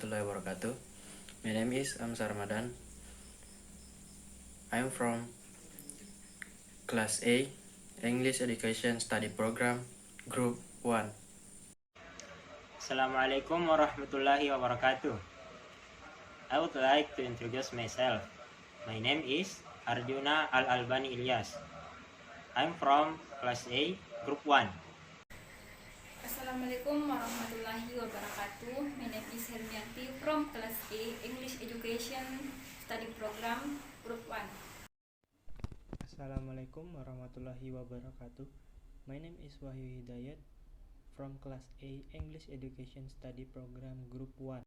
warahmatullahi wabarakatuh. My name is Amsar Ramadan. I'm from Class A, English Education Study Program, Group 1. Assalamualaikum warahmatullahi wabarakatuh. I would like to introduce myself. My name is Arjuna Al-Albani Ilyas. I'm from Class A, Group 1. Assalamualaikum warahmatullahi wabarakatuh. My name is Hermianti from Class A, English Education Study Program, Group 1. Assalamualaikum warahmatullahi wabarakatuh. My name is Wahyu Hidayat from Class A, English Education Study Program, Group 1.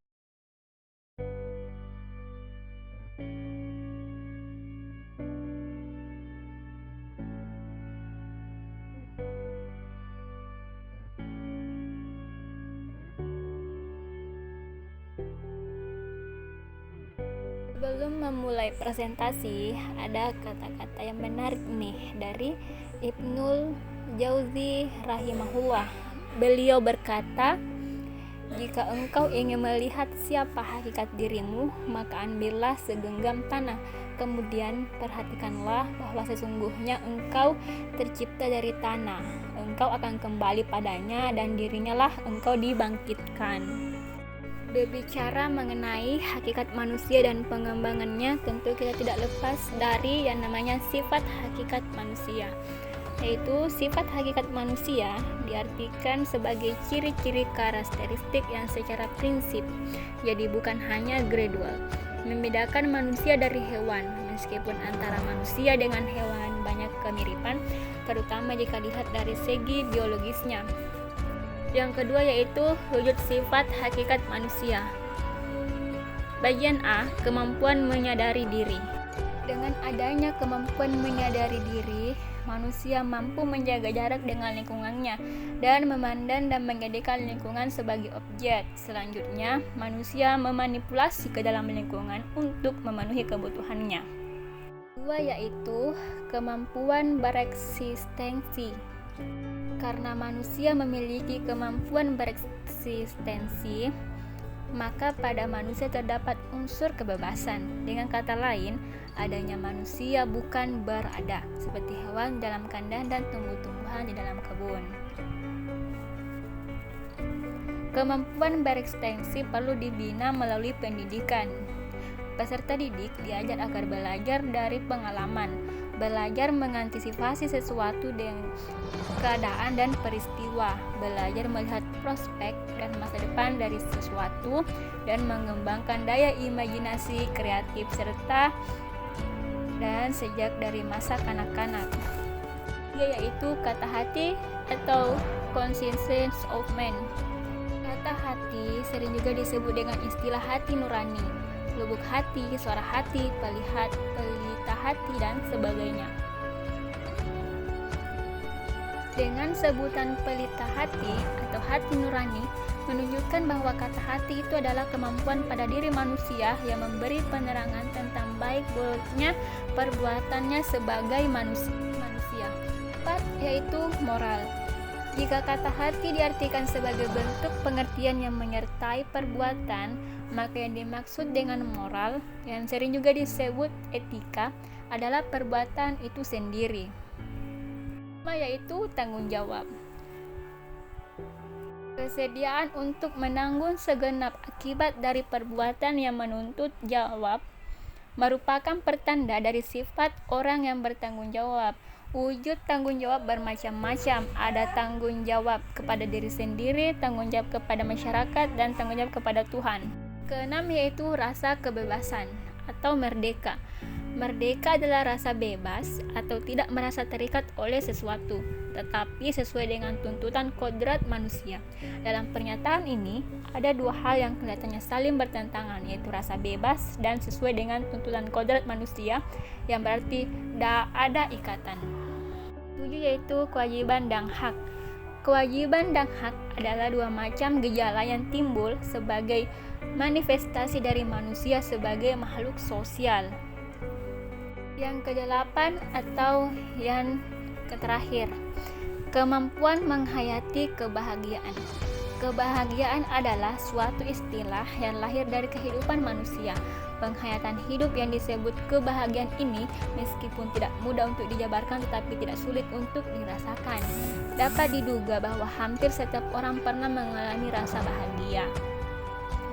Sebelum memulai presentasi, ada kata-kata yang menarik nih dari Ibnul Jauzi rahimahullah. Beliau berkata, "Jika engkau ingin melihat siapa hakikat dirimu, maka ambillah segenggam tanah. Kemudian perhatikanlah bahwa sesungguhnya engkau tercipta dari tanah. Engkau akan kembali padanya dan dirinya lah engkau dibangkitkan." Berbicara mengenai hakikat manusia dan pengembangannya, tentu kita tidak lepas dari yang namanya sifat hakikat manusia. Yaitu sifat hakikat manusia diartikan sebagai ciri-ciri karakteristik yang secara prinsip, jadi bukan hanya gradual, membedakan manusia dari hewan. Meskipun antara manusia dengan hewan banyak kemiripan, terutama jika dilihat dari segi biologisnya. Yang kedua yaitu wujud sifat hakikat manusia. Bagian A, kemampuan menyadari diri. Dengan adanya kemampuan menyadari diri, manusia mampu menjaga jarak dengan lingkungannya dan memandang dan menjadikan lingkungan sebagai objek. Selanjutnya, manusia memanipulasi ke dalam lingkungan untuk memenuhi kebutuhannya. Kedua yaitu kemampuan bereksistensi. Karena manusia memiliki kemampuan bereksistensi, maka pada manusia terdapat unsur kebebasan. Dengan kata lain, adanya manusia bukan berada, seperti hewan dalam kandang dan tumbuh-tumbuhan di dalam kebun. Kemampuan bereksistensi perlu dibina melalui pendidikan. Peserta didik diajar agar belajar dari pengalaman, belajar mengantisipasi sesuatu dengan keadaan dan peristiwa, belajar melihat prospek dan masa depan dari sesuatu, dan mengembangkan daya imajinasi kreatif serta dan sejak dari masa kanak-kanak. Yaitu kata hati atau conscience of man. Kata hati sering juga disebut dengan istilah hati nurani, lubuk hati, suara hati, pelita hati, dan sebagainya. Dengan sebutan pelita hati atau hati nurani menunjukkan bahwa kata hati itu adalah kemampuan pada diri manusia yang memberi penerangan tentang baik buruknya perbuatannya sebagai manusia. Empat, yaitu moral. Jika kata hati diartikan sebagai bentuk pengertian yang menyertai perbuatan, maka yang dimaksud dengan moral, yang sering juga disebut etika, adalah perbuatan itu sendiri. Yaitu tanggung jawab. Kesediaan untuk menanggung segenap akibat dari perbuatan yang menuntut jawab merupakan pertanda dari sifat orang yang bertanggung jawab. Wujud tanggung jawab bermacam-macam. Ada tanggung jawab kepada diri sendiri, tanggung jawab kepada masyarakat, dan tanggung jawab kepada Tuhan. Keenam yaitu rasa kebebasan atau merdeka. Merdeka adalah rasa bebas atau tidak merasa terikat oleh sesuatu, tetapi sesuai dengan tuntutan kodrat manusia. Dalam pernyataan ini, ada dua hal yang kelihatannya saling bertentangan, yaitu rasa bebas dan sesuai dengan tuntutan kodrat manusia, yang berarti tidak ada ikatan. 7 yaitu kewajiban dan hak. Kewajiban dan hak adalah dua macam gejala yang timbul sebagai manifestasi dari manusia sebagai makhluk sosial. Yang kedelapan atau yang terakhir, kemampuan menghayati kebahagiaan. Kebahagiaan adalah suatu istilah yang lahir dari kehidupan manusia. Penghayatan hidup yang disebut kebahagiaan ini meskipun tidak mudah untuk dijabarkan tetapi tidak sulit untuk dirasakan. Dapat diduga bahwa hampir setiap orang pernah mengalami rasa bahagia.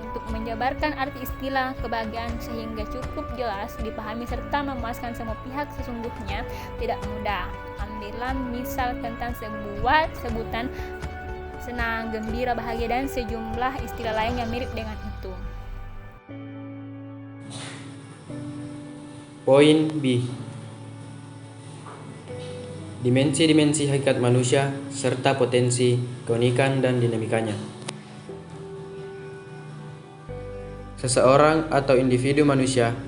Untuk menjabarkan arti istilah kebahagiaan sehingga cukup jelas dipahami serta memuaskan semua pihak sesungguhnya tidak mudah. Ambillah misal tentang sebuah sebutan senang, gembira, bahagia, dan sejumlah istilah lain yang mirip dengan itu. Poin B. Dimensi-dimensi hakikat manusia serta potensi, keunikan, dan dinamikanya. Seseorang atau individu manusia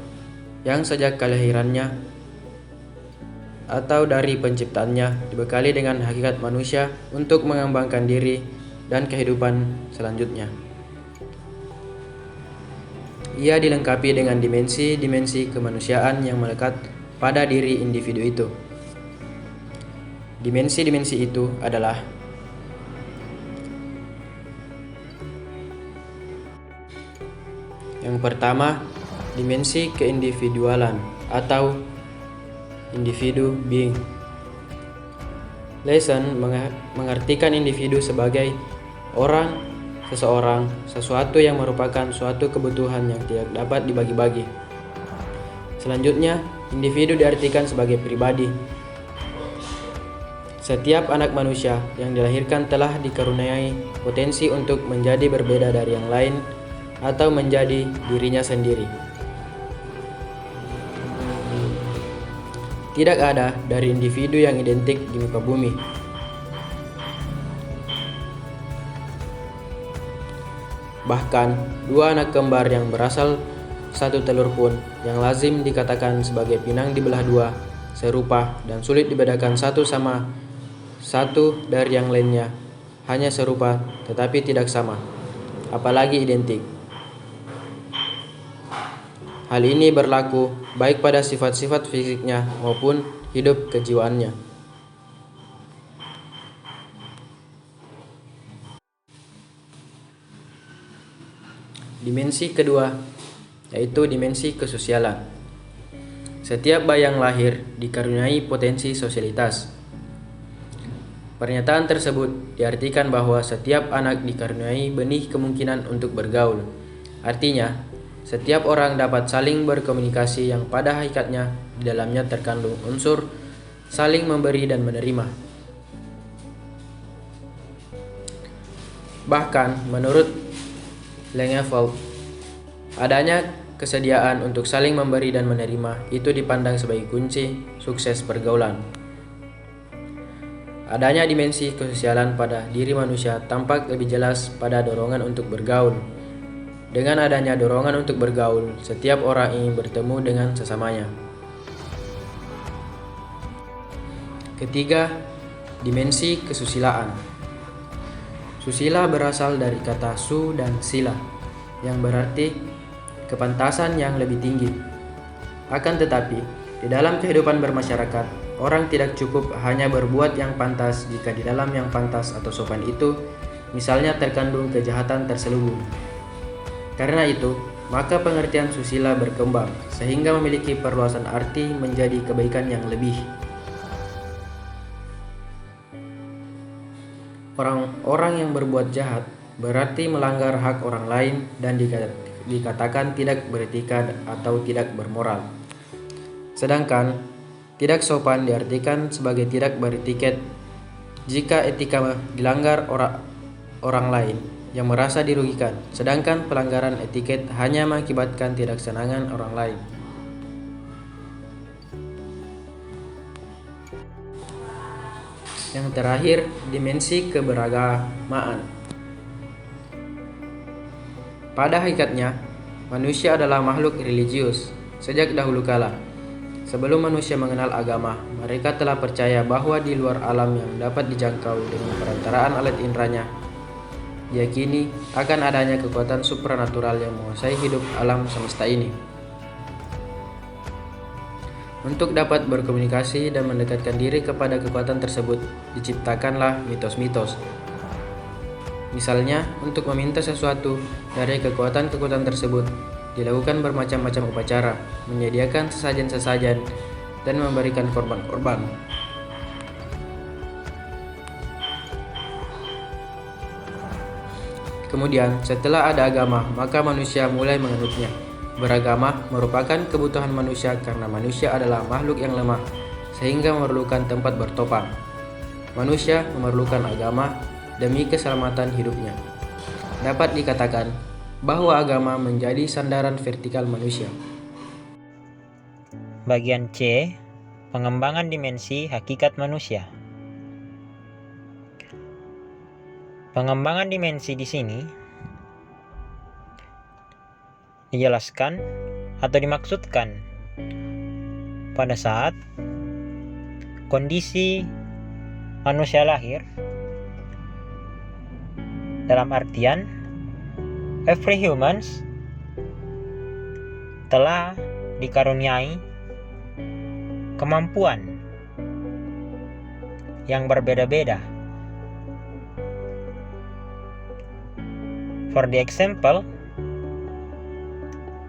yang sejak kelahirannya atau dari penciptaannya dibekali dengan hakikat manusia untuk mengembangkan diri dan kehidupan selanjutnya. Ia dilengkapi dengan dimensi-dimensi kemanusiaan yang melekat pada diri individu itu. Dimensi-dimensi itu adalah yang pertama, dimensi keindividualan atau individu being. Lesson mengartikan individu sebagai orang, seseorang, sesuatu yang merupakan suatu kebutuhan yang tidak dapat dibagi-bagi. Selanjutnya, individu diartikan sebagai pribadi. Setiap anak manusia yang dilahirkan telah dikaruniai potensi untuk menjadi berbeda dari yang lain atau menjadi dirinya sendiri. Tidak ada dari individu yang identik di muka bumi. Bahkan, dua anak kembar yang berasal satu telur pun yang lazim dikatakan sebagai pinang dibelah dua, serupa dan sulit dibedakan satu sama satu dari yang lainnya, hanya serupa tetapi tidak sama, apalagi identik. Hal ini berlaku baik pada sifat-sifat fisiknya maupun hidup kejiwaannya. Dimensi kedua, yaitu dimensi kesosialan. Setiap bayi yang lahir dikaruniai potensi sosialitas. Pernyataan tersebut diartikan bahwa setiap anak dikaruniai benih kemungkinan untuk bergaul. Artinya, setiap orang dapat saling berkomunikasi yang pada hakikatnya di dalamnya terkandung unsur saling memberi dan menerima. Bahkan menurut Langeveld, adanya kesediaan untuk saling memberi dan menerima itu dipandang sebagai kunci sukses pergaulan. Adanya dimensi kesosialan pada diri manusia tampak lebih jelas pada dorongan untuk bergaul. Dengan adanya dorongan untuk bergaul, setiap orang ingin bertemu dengan sesamanya. Ketiga, dimensi kesusilaan. Susila berasal dari kata su dan sila, yang berarti kepantasan yang lebih tinggi. Akan tetapi, di dalam kehidupan bermasyarakat, orang tidak cukup hanya berbuat yang pantas jika di dalam yang pantas atau sopan itu, misalnya terkandung kejahatan terselubung. Karena itu, maka pengertian susila berkembang sehingga memiliki perluasan arti menjadi kebaikan yang lebih. Orang-orang yang berbuat jahat berarti melanggar hak orang lain dan dikatakan tidak beretika atau tidak bermoral. Sedangkan tidak sopan diartikan sebagai tidak beretiket jika etika dilanggar orang lain yang merasa dirugikan, sedangkan pelanggaran etiket hanya mengakibatkan tidak senangan orang lain. Yang terakhir, dimensi keberagamaan. Pada hakikatnya, manusia adalah makhluk religius sejak dahulu kala. Sebelum manusia mengenal agama, mereka telah percaya bahwa di luar alam yang dapat dijangkau dengan perantaraan alat inderanya, diyakini akan adanya kekuatan supranatural yang menguasai hidup alam semesta ini. Untuk dapat berkomunikasi dan mendekatkan diri kepada kekuatan tersebut, diciptakanlah mitos-mitos. Misalnya, untuk meminta sesuatu dari kekuatan-kekuatan tersebut, dilakukan bermacam-macam upacara, menyediakan sesajen-sesajen, dan memberikan korban-korban. Kemudian, setelah ada agama, maka manusia mulai menganutnya. Beragama merupakan kebutuhan manusia karena manusia adalah makhluk yang lemah, sehingga memerlukan tempat bertopang. Manusia memerlukan agama demi keselamatan hidupnya. Dapat dikatakan bahwa agama menjadi sandaran vertikal manusia. Bagian C, pengembangan dimensi hakikat manusia. Pengembangan dimensi di sini dijelaskan atau dimaksudkan pada saat kondisi manusia lahir, dalam artian every humans telah dikaruniai kemampuan yang berbeda-beda. For the example,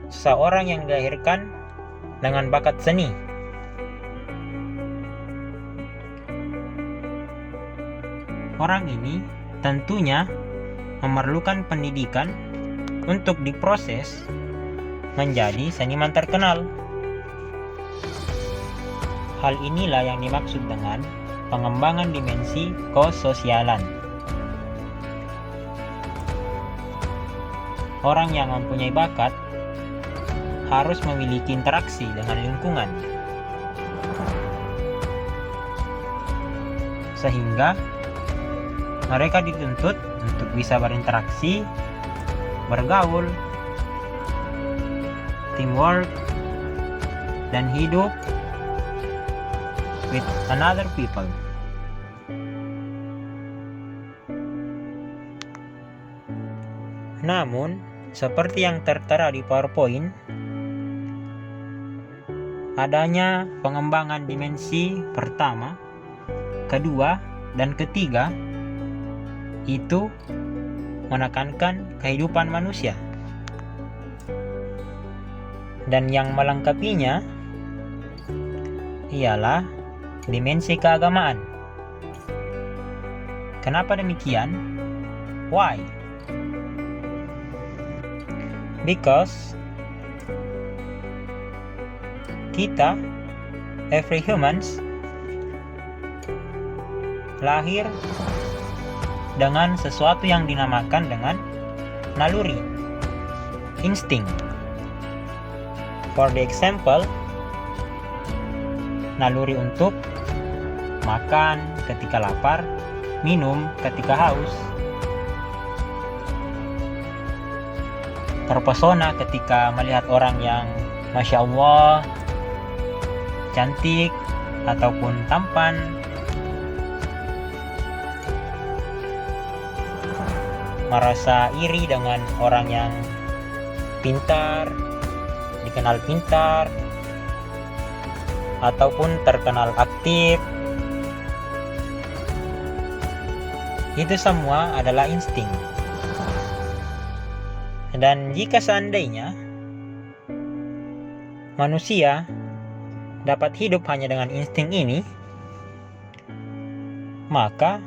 seseorang yang dilahirkan dengan bakat seni orang ini tentunya memerlukan pendidikan untuk diproses menjadi seniman terkenal. Hal inilah yang dimaksud dengan pengembangan dimensi kososialan. Orang yang mempunyai bakat harus memiliki interaksi dengan lingkungan, sehingga mereka dituntut untuk bisa berinteraksi, bergaul, teamwork, dan hidup with another people. Namun, seperti yang tertera di PowerPoint, adanya pengembangan dimensi pertama, kedua, dan ketiga itu menekankan kehidupan manusia. Dan yang melengkapinya ialah dimensi keagamaan. Kenapa demikian? Why? Because kita, every humans, lahir dengan sesuatu yang dinamakan dengan naluri, insting. For the example, naluri untuk makan ketika lapar, minum ketika haus, terpesona ketika melihat orang yang Masya Allah cantik ataupun tampan, merasa iri dengan orang yang pintar, dikenal pintar, ataupun terkenal aktif. Itu semua adalah insting. Dan jika seandainya manusia dapat hidup hanya dengan insting ini, maka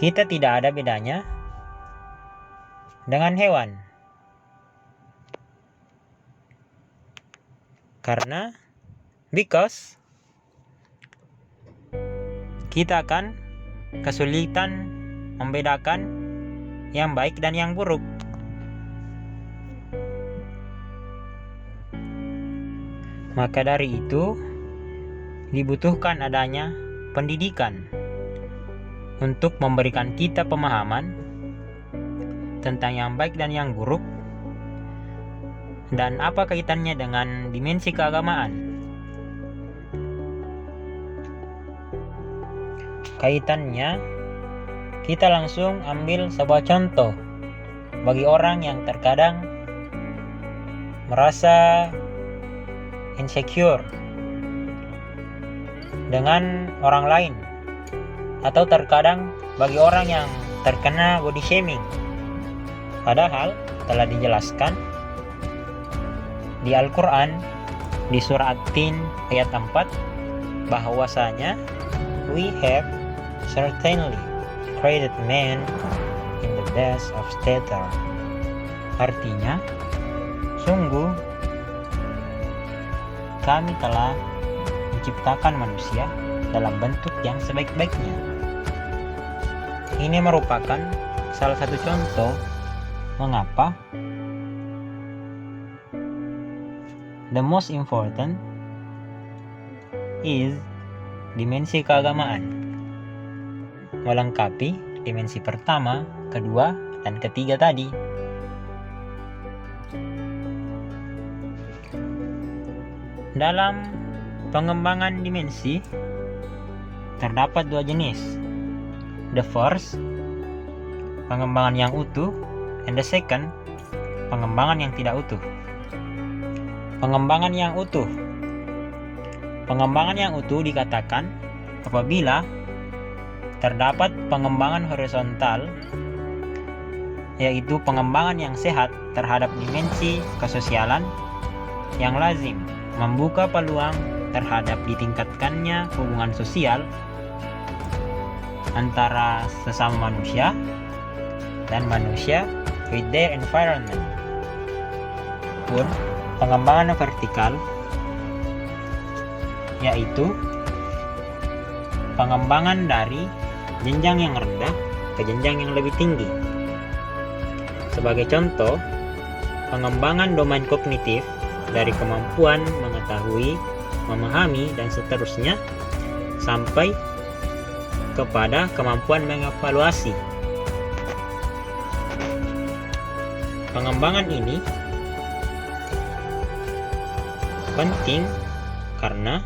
kita tidak ada bedanya dengan hewan. Karena because kita akan kesulitan membedakan yang baik dan yang buruk. Maka dari itu dibutuhkan adanya pendidikan untuk memberikan kita pemahaman tentang yang baik dan yang buruk, dan apa kaitannya dengan dimensi keagamaan. Kaitannya, kita langsung ambil sebuah contoh bagi orang yang terkadang merasa insecure dengan orang lain, atau terkadang bagi orang yang terkena body shaming. Padahal telah dijelaskan di Al-Quran di surah At-Tin ayat 4 bahwasanya we have certainly created man in the best of stature. Artinya, sungguh kami telah menciptakan manusia dalam bentuk yang sebaik-baiknya. Ini merupakan salah satu contoh mengapa the most important is dimensi keagamaan, melengkapi dimensi pertama, kedua, dan ketiga tadi. Dalam pengembangan dimensi terdapat dua jenis. The first, pengembangan yang utuh, and the second, pengembangan yang tidak utuh. Pengembangan yang utuh. Pengembangan yang utuh dikatakan apabila terdapat pengembangan horizontal, yaitu pengembangan yang sehat terhadap dimensi kesosialan yang lazim membuka peluang terhadap ditingkatkannya hubungan sosial antara sesama manusia dan manusia with their environment. Pun pengembangan vertikal yaitu pengembangan dari jenjang yang rendah ke jenjang yang lebih tinggi. Sebagai contoh, pengembangan domain kognitif dari kemampuan mengetahui, memahami, dan seterusnya sampai kepada kemampuan mengevaluasi. Pengembangan ini penting karena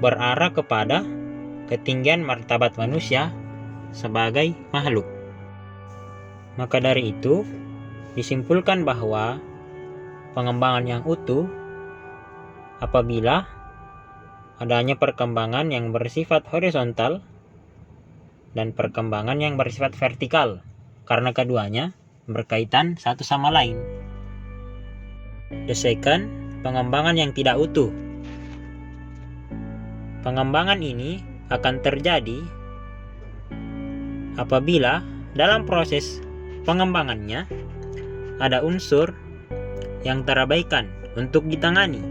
berarah kepada ketinggian martabat manusia sebagai makhluk. Maka dari itu, disimpulkan bahwa pengembangan yang utuh apabila adanya perkembangan yang bersifat horizontal dan perkembangan yang bersifat vertikal, karena keduanya berkaitan satu sama lain. The second, pengembangan yang tidak utuh. Pengembangan ini akan terjadi apabila dalam proses pengembangannya ada unsur yang terabaikan untuk ditangani,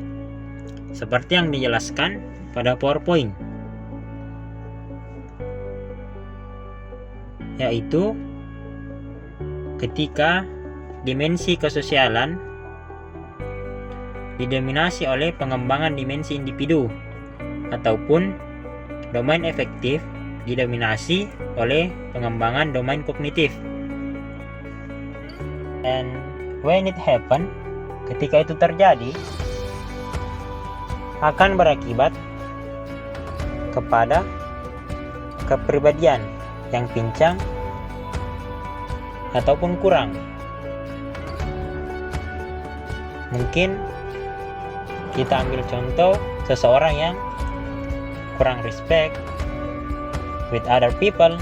seperti yang dijelaskan pada PowerPoint, yaitu ketika dimensi kesosialan didominasi oleh pengembangan dimensi individu ataupun domain efektif didominasi oleh pengembangan domain kognitif. And when it happen, ketika itu terjadi, akan berakibat kepada kepribadian yang pincang ataupun kurang. Mungkin kita ambil contoh seseorang yang kurang respect with other people,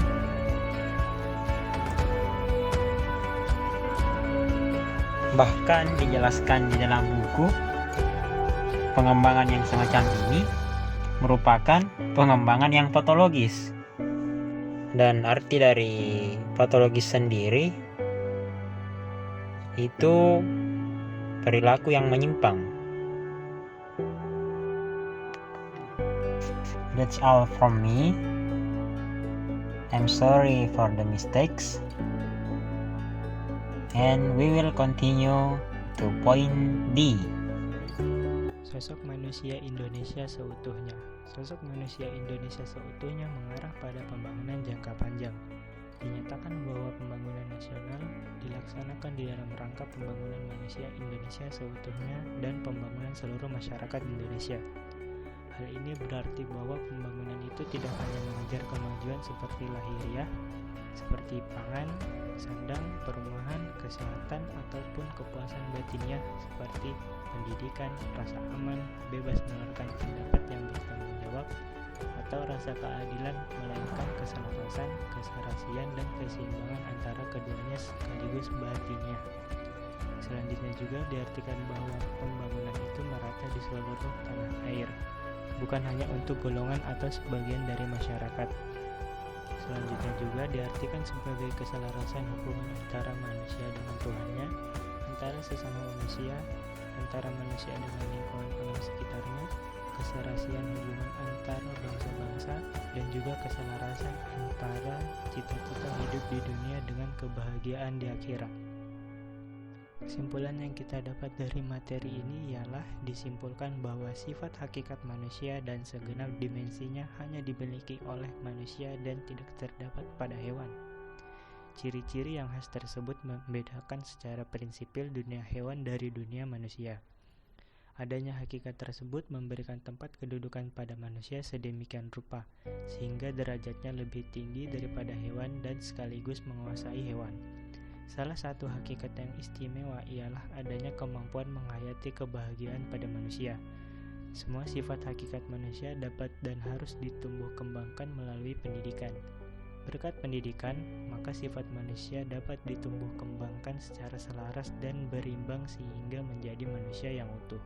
bahkan dijelaskan di dalam buku pengembangan yang semacam ini merupakan pengembangan yang patologis. Dan arti dari patologis sendiri itu perilaku yang menyimpang. That's all from me. I'm sorry for the mistakes. And we will continue to point D. Sosok manusia Indonesia seutuhnya. Sosok manusia Indonesia seutuhnya mengarah pada pembangunan jangka panjang. Dinyatakan bahwa pembangunan nasional dilaksanakan di dalam rangka pembangunan manusia Indonesia seutuhnya dan pembangunan seluruh masyarakat Indonesia. Hal ini berarti bahwa pembangunan itu tidak hanya mengejar kemajuan seperti lahiriah, seperti pangan, sandang, perumahan, kesehatan, ataupun kepuasan batiniah seperti pendidikan, rasa aman, bebas mengeluarkan pendapat yang bertanggung jawab, atau atau rasa keadilan, melainkan keselarasan, keserasian, dan keseimbangan antara keduanya sekaligus batinnya. Selanjutnya juga diartikan bahwa pembangunan itu merata di seluruh tanah air, bukan hanya untuk golongan atau sebagian dari masyarakat. Selanjutnya juga diartikan sebagai keselarasan hubungan antara manusia dengan Tuhannya, antara sesama manusia, antara manusia dengan lingkungan alam sekitarnya, keserasian hubungan antara bangsa-bangsa, dan juga keselarasan antara cita-cita hidup di dunia dengan kebahagiaan di akhirat. Kesimpulan yang kita dapat dari materi ini ialah disimpulkan bahwa sifat hakikat manusia dan segenap dimensinya hanya dimiliki oleh manusia dan tidak terdapat pada hewan. Ciri-ciri yang khas tersebut membedakan secara prinsipil dunia hewan dari dunia manusia. Adanya hakikat tersebut memberikan tempat kedudukan pada manusia sedemikian rupa, sehingga derajatnya lebih tinggi daripada hewan dan sekaligus menguasai hewan. Salah satu hakikat yang istimewa ialah adanya kemampuan menghayati kebahagiaan pada manusia. Semua sifat hakikat manusia dapat dan harus ditumbuh kembangkan melalui pendidikan. Berkat pendidikan, maka sifat manusia dapat ditumbuh kembangkan secara selaras dan berimbang sehingga menjadi manusia yang utuh.